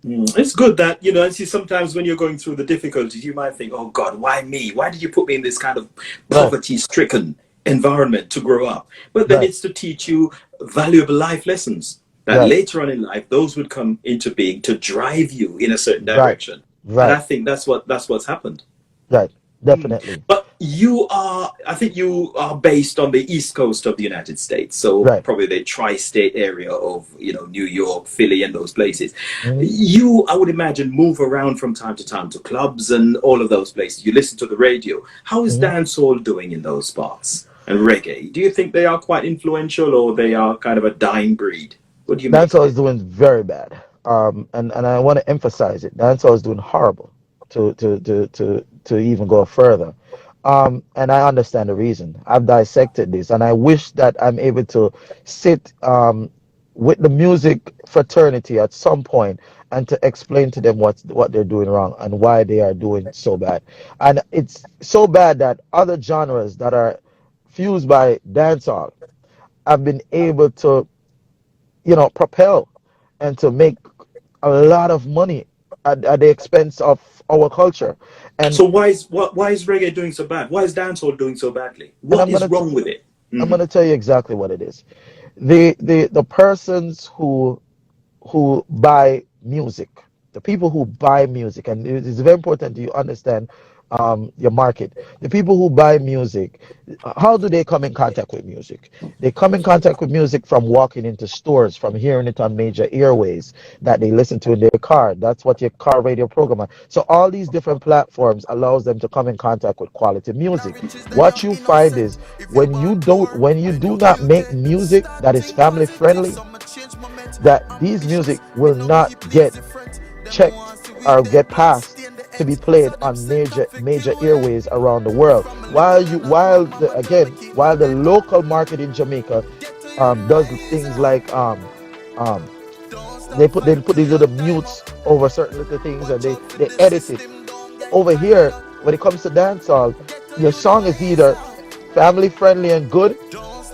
It's good that, and see, sometimes when you're going through the difficulties, you might think, oh God, why me? Why did you put me in this kind of poverty-stricken environment to grow up? But then it's to teach you valuable life lessons that later on in life, those would come into being to drive you in a certain direction. Right. And I think that's what's happened. Right. Definitely. But I think you are based on the East Coast of the United States. So probably the tri-state area of, New York, Philly, and those places. You, I would imagine, move around from time to time to clubs and all of those places. You listen to the radio. How is dancehall doing in those parts? And reggae? Do you think they are quite influential, or they are kind of a dying breed? What do you think? Dancehall is doing very bad. And I want to emphasize it. Dancehall is doing horrible to even go further. And I understand the reason. I've dissected this, and I wish that I'm able to sit with the music fraternity at some point and to explain to them what they're doing wrong and why they are doing so bad. And it's so bad that other genres that are fused by dancehall have been able to, propel and to make a lot of money at the expense of our culture. And so why is reggae doing so bad? Why is dancehall doing so badly? What is wrong with it? I'm going to tell you exactly what it is. The persons who buy music, the people who buy music, and it is very important you understand your market. The people who buy music, how do they come in contact with music? They come in contact with music from walking into stores, from hearing it on major airways that they listen to in their car. That's what your car radio program is. So all these different platforms allows them to come in contact with quality music. What you find is when you do not make music that is family friendly, that these music will not get checked or get passed to be played on major airways around the world. While the local market in Jamaica does things like they put these little mutes over certain little things, and they edit it. Over here, when it comes to dancehall, your song is either family friendly and good,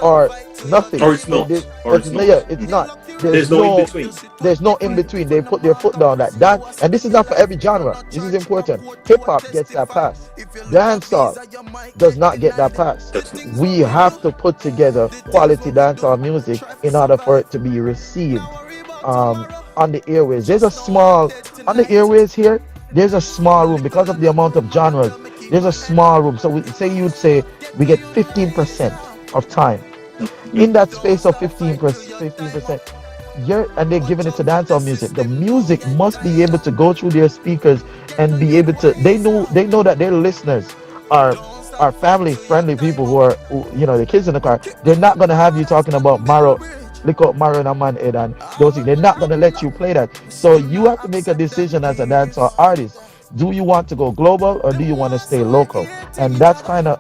or nothing. Or it's not. Yeah, it's not. There's no in between. There's no in between. They put their foot down and this is not for every genre. This is important. Hip hop gets that pass. Dancehall does not get that pass. We have to put together quality dancehall music in order for it to be received on the airways. On the airways here, there's a small room because of the amount of genres. There's a small room. So you'd say we get 15% of time. In that space of 15%, and they're giving it to dancehall music. The music must be able to go through their speakers and be able to. They know that their listeners are family friendly people who the kids in the car. They're not gonna have you talking about Maro, lick up Maro and a man head and those things. They're not gonna let you play that. So you have to make a decision as a dancehall artist. Do you want to go global, or do you want to stay local? And that's kind of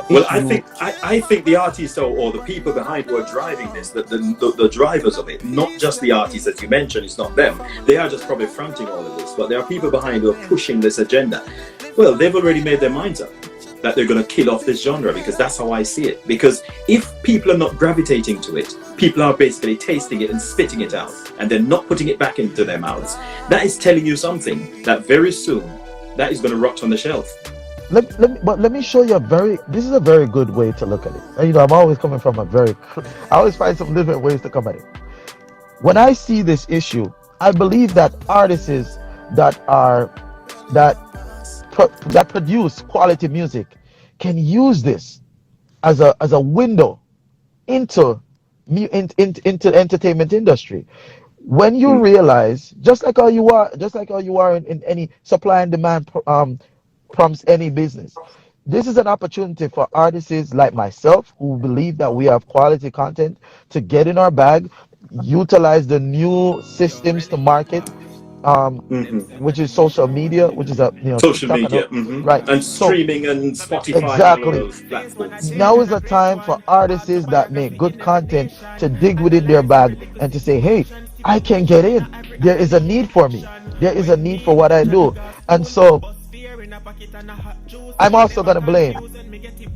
well, I think the artists or the people behind who are driving this, the drivers of it, not just the artists that you mentioned, it's not them. They are just probably fronting all of this, but there are people behind who are pushing this agenda. Well, they've already made their minds up that they're going to kill off this genre, because that's how I see it. Because if people are not gravitating to it, people are basically tasting it and spitting it out, and they're not putting it back into their mouths. That is telling you something that very soon that is going to rot on the shelf. let me show you this is a very good way to look at it. And, I'm always coming from I always find some different ways to come at it. When I see this issue, I believe that artists that are that that produce quality music can use this as a window into into the entertainment industry. When you realize, just like how you are in any supply and demand prompts any business. This is an opportunity for artists like myself who believe that we have quality content to get in our bag, utilize the new systems to market, which is social media, which is Social TikTok media, right. and So streaming and Spotify and all of exactly. those platforms. Now is a time for artists that make good content to dig within their bag and to say, hey, I can get in. There is a need for me. There is a need for what I do. And so I'm also going to blame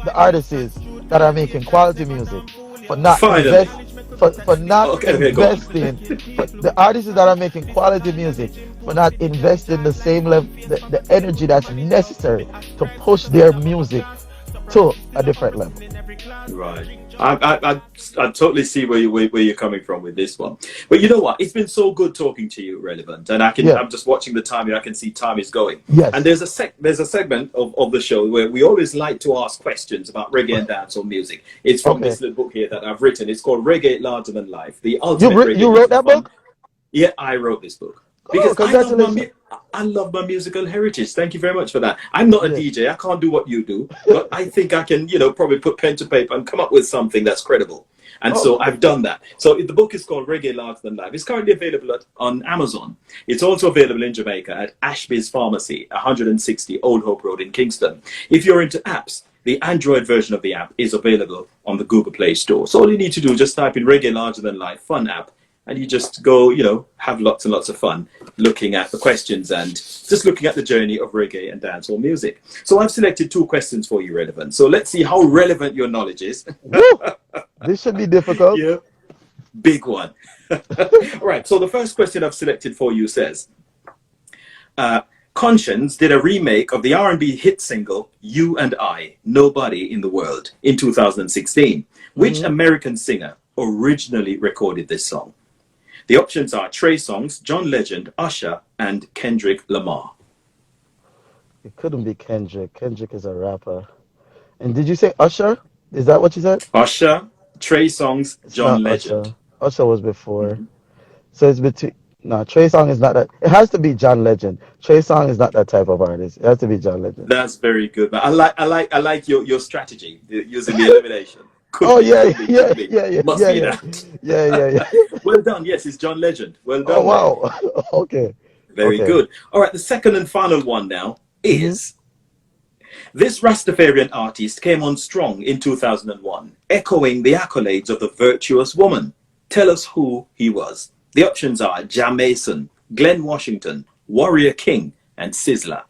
the artists that are making quality music for not Finally. for not Okay, okay, go on. investing, for the artists that are making quality music for not investing the same level, the energy that's necessary to push their music to a different level. Right. I totally see where you're coming from with this one. But you know what? It's been so good talking to you, Relevant. And Yeah. I'm just watching the time here. I can see time is going. Yes. And there's a segment of the show where we always like to ask questions about reggae and dancehall music. It's from Okay. this little book here that I've written. It's called Reggae Larger Than Life, the You ultimate reggae you wrote music that fun. book? Yeah, I wrote this book Oh, because congratulations. I love my musical heritage. Thank you very much for that. I'm not a Yeah. DJ. I can't do what you do, but I think I can, probably put pen to paper and come up with something that's credible. And Oh, so I've done that. So the book is called Reggae Larger Than Life. It's currently available on Amazon. It's also available in Jamaica at Ashby's Pharmacy, 160 Old Hope Road in Kingston. If you're into apps, the Android version of the app is available on the Google Play Store. So all you need to do is just type in Reggae Larger Than Life Fun app, and you just go, have lots and lots of fun looking at the questions and just looking at the journey of reggae and dancehall music. So I've selected 2 questions for you, Relevant. So let's see how relevant your knowledge is. woo. This should be difficult. Yeah, big one. All right, so the first question I've selected for you says, Conscience did a remake of the R&B hit single You and I, Nobody in the World in 2016. Which American singer originally recorded this song? The options are Trey Songz, John Legend, Usher, and Kendrick Lamar. It couldn't be Kendrick. Kendrick is a rapper. And did you say Usher? Is that what you said? Usher, Trey Songz, It's John not Legend. Usher. Usher was before. So it's between. No, Trey Song is not that. It has to be John Legend. Trey Song is not that type of artist. It has to be John Legend. That's very good. But I like your strategy using the elimination. Could Oh be, yeah, could be, yeah, could be. yeah, yeah, Must yeah, be yeah, that. yeah. Well done. Yes, it's John Legend. Well Oh done there. wow. Okay. Very Okay. good. All right, the second and final one now hmm is this Rastafarian artist came on strong in 2001, echoing the accolades of the virtuous woman. Tell us who he was. The options are Jam Mason, Glenn Washington, Warrior King, and Sizzler.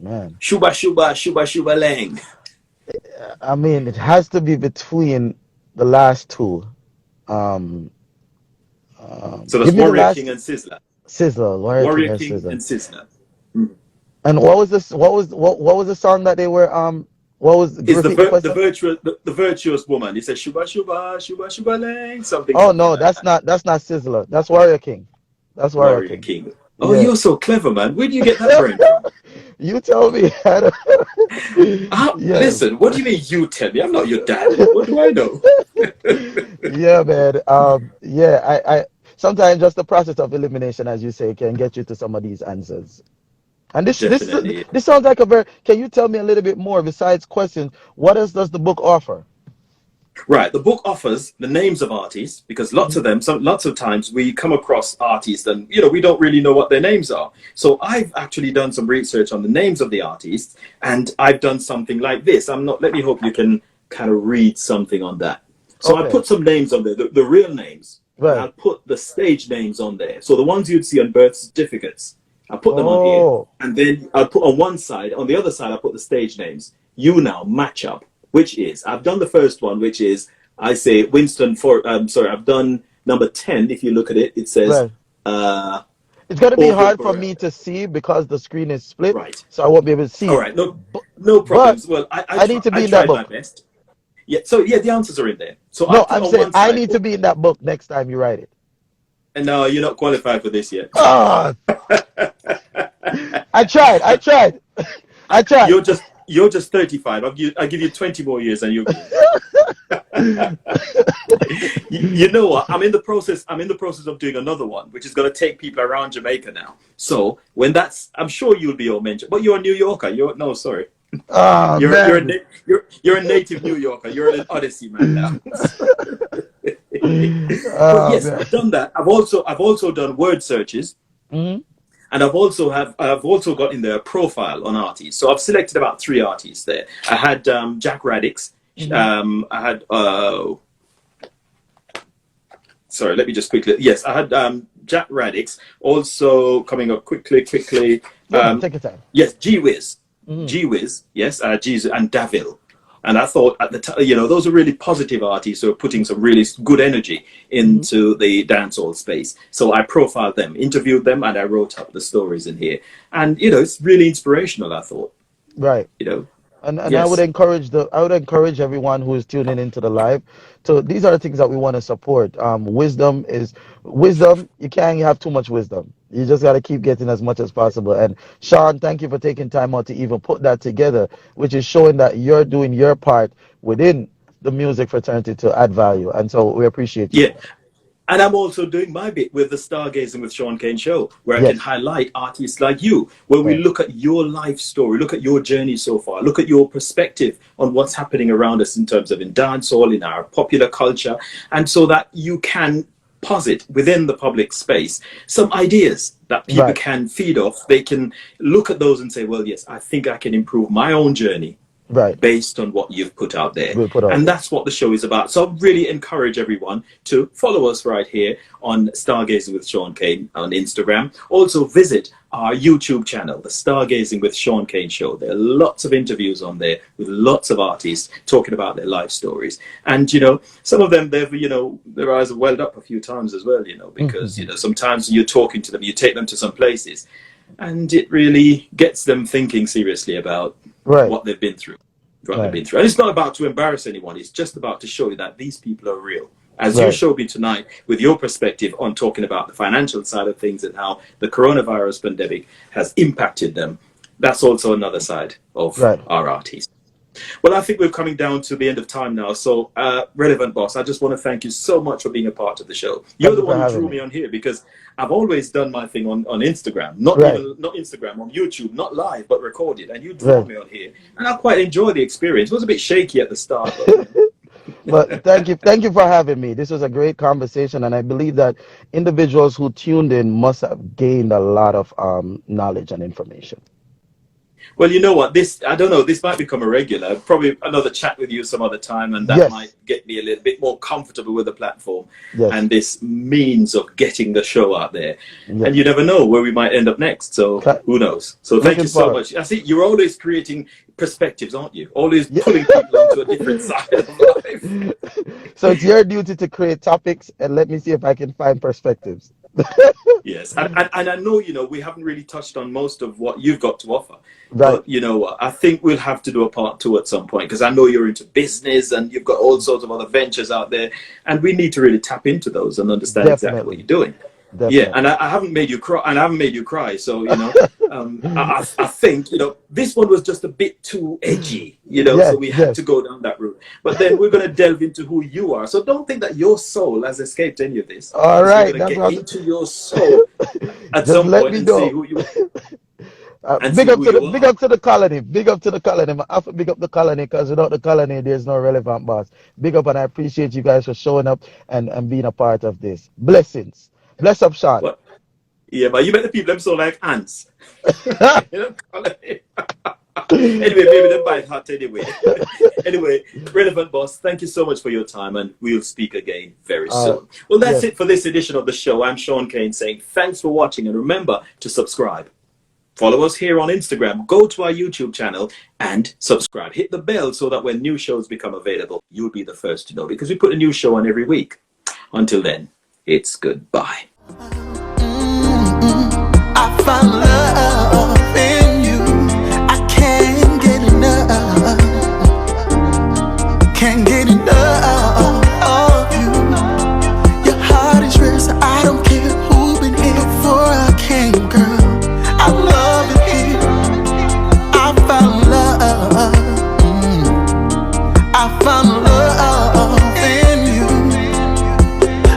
Man, Shuba Shuba Shuba Shuba Lang. I mean, it has to be between the last two. Um, So that's Give me the Warrior King last and Sizzler. Sizzle, Warrior King Warrior and King Sizzle. and Sizzler. And what was this? What was the song that they were? What was? Is Repeat the question. the virtuous woman. He says Shuba Shuba Shuba Shuba Lang, Oh something no, like that. that's not Sizzler. That's Warrior King. That's Warrior Warrior King. King. Oh, Yeah. you're so clever, man. Where do you get that brain from? You tell me. Yes. Listen, what do you mean you tell me? I'm not your dad. What do I know? Yeah, man. Yeah, I sometimes just the process of elimination, as you say, can get you to some of these answers. And Definitely. this sounds like a very. Can you tell me a little bit more besides questions? What else does the book offer? Right. The book offers the names of artists because lots hmm of them, lots of times we come across artists and, we don't really know what their names are. So I've actually done some research on the names of the artists and I've done something like this. Let me hope you can kind of read something on that. So I Okay. put some names on there, the real names, and Right. I'll put the stage names on there. So the ones you'd see on birth certificates, I'll put them on here. Oh. And then I'll put on one side, on the other side, I'll put the stage names. You now match up. Which is, I've done the first one, which is, I say I've done number 10. If you look at it, it says, Right. It's going to be Or hard for repertoire. me to see because the screen is split, Right. so I won't be able to see All it. right. No, But, no but problems. Well, I need to I be in that tried my book. best. Yeah. So yeah, the answers are in there. So I No, put I'm on saying one I side. need to be in that book next time you write it. And no, you're not qualified for this yet. Ah, I tried. I tried. I tried. You're just 35. I give you 20 more years and you'll be in. You know what? I'm in the process of doing another one, which is going to take people around Jamaica now. So when that's, I'm sure you'll be all mentioned. But you're a New Yorker. You're no, sorry. Oh man. You're a native New Yorker. You're an Odyssey man now. But Oh yes, man. I've done that. I've also done word searches. Mhm. And I've also got in there a profile on artists. So I've selected about 3 artists there. I had Jack Radix. Mhm. I had sorry, let me just quickly. Yes, I had Jack Radix. Also coming up quickly. Yeah, man, take your time. Yes, G Wiz, Mhm. G Wiz. Yes, G and Davil. And I thought at the time, those are really positive artists who are putting some really good energy Mhm. into the dancehall space. So I profiled them, interviewed them, and I wrote up the stories in here. And it's really inspirational. I thought, Right. you know, And yes, I would encourage everyone who is tuning into the live. So these are the things that we want to support. Wisdom. You can't have too much wisdom. You just got to keep getting as much as possible. And Shaun, thank you for taking time out to even put that together, which is showing that you're doing your part within the music fraternity to add value. And so we appreciate you yeah. for that. And I'm also doing my bit with the Stargazing with Shaun Cain show, where I can Yes. highlight artists like you, where we Right. look at your life story, look at your journey so far, look at your perspective on what's happening around us in terms of in dancehall, in our popular culture, and so that you can posit within the public space some ideas that people Right. can feed off. They can look at those and say, well, yes, I think I can improve my own journey Right. based on what you've put out there. We put out And there. that's what the show is about. So I really encourage everyone to follow us right here on Stargazing with Shaun Cain on Instagram. Also visit our YouTube channel, the Stargazing with Shaun Cain Show. There are lots of interviews on there with lots of artists talking about their life stories. And, some of them, their eyes have welled up a few times as well, because, Mhm. sometimes you're talking to them, you take them to some places, and it really gets them thinking seriously about Right. what they've been through. Right. And it's not about to embarrass anyone. It's just about to show you that these people are real. As you Right. showed me tonight with your perspective on talking about the financial side of things and how the coronavirus pandemic has impacted them, that's also another side of Right. our artists. Well, I think we're coming down to the end of time now. So, Relevant Boss, I just want to thank you so much for being a part of the show. You're Thank the you for one who having drew me. me on here because I've always done my thing on Instagram, Right. not Instagram, on YouTube, not live, but recorded. And you draw Right. me on here. And I quite enjoy the experience. It was a bit shaky at the start, but But thank you for having me. This was a great conversation, and I believe that individuals who tuned in must have gained a lot of knowledge and information. well, you know what? I don't know, this might become a regular. Probably another chat with you some other time, and that might Yes, get me a little bit more comfortable with the platform yes, and this means of getting the show out there. And yes. you never know where we might end up next. So Ca- who knows? So thank you Looking so forward. much. I see you're always creating perspectives, aren't you? Always Yeah. pulling people onto a different side of life. So it's your duty to create topics, and let me see if I can find perspectives. Yes, and I know, we haven't really touched on most of what you've got to offer. Right. But you know what? I think we'll have to do a part 2 at some point because I know you're into business and you've got all sorts of other ventures out there, and we need to really tap into those and understand exactly what Definitely. you're doing. Yeah, and Definitely. I haven't made you cry, and I haven't made you cry. So I think this one was just a bit too edgy, so Yes, we had to yes. go down that route. But then we're going to delve into who you are. So don't think that your soul has escaped any of this, All because we're right. going to That's get what. into your soul at Just some let point me and see know. who you and Big see up who to the you big are. up to the colony. Big up to the colony. I have to big up the colony because without the colony, there's no relevant boss. Big up, and I appreciate you guys for showing up and being a part of this. Blessings. Bless up, Sean. But yeah, but you bet the people them so like ants. Anyway, maybe they bite hot anyway. Anyway, Relevant Boss, thank you so much for your time, and we'll speak again very Uh, soon. Well, that's yes. it for this edition of the show. I'm Shaun Cain saying thanks for watching, and remember to subscribe. Follow us here on Instagram, go to our YouTube channel and subscribe. Hit the bell so that when new shows become available, you'll be the first to know, because we put a new show on every week. Until then, it's goodbye. found love in you. I can't get enough. Can't get enough of you. Your heart is rare, so I don't care who been here before I came, girl. I love it here. I found love. I found love in you.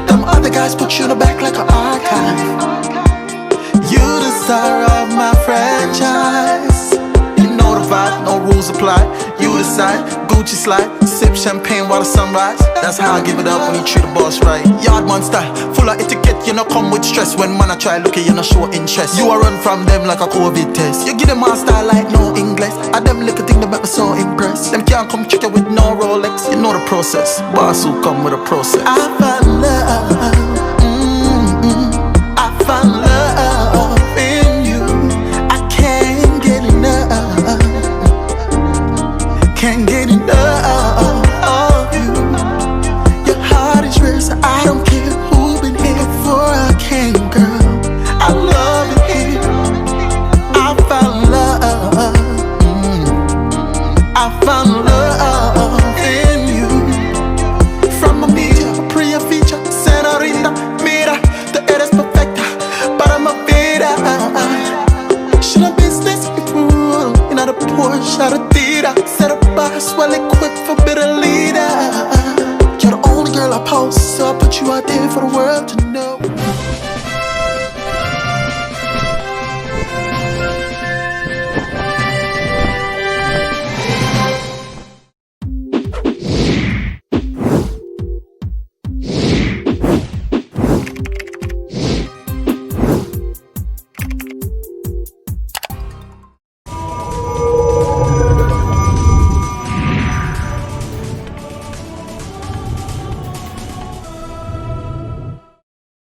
Them other guys put you in the back like an archive. You the star of my franchise. You know the vibe, no rules apply. You decide, Gucci slide, sip champagne while the sun rise. That's how I give it up when you treat the boss right. Yard man style, full of etiquette, you know come with stress. When man I try look at you, no show interest. You a run from them like a COVID test. You give them my style like no English. I them little thing that make me so impressed. Them can't come trick you with no Rolex. You know the process, boss who come with a process. I found love. I found love in you. I can't get enough. Can't get enough of you. Your heart is rare, so I don't care who been here before I came, girl. I love it here. I found love. I found love in you. From a media, a priya feature, senorita, mira, the eres perfecta, para ma vida. Should have business before, in the Porsche, out of theater. Set a boss, well equipped for better leader. You're the only girl I post, so I put you out there for the world to know.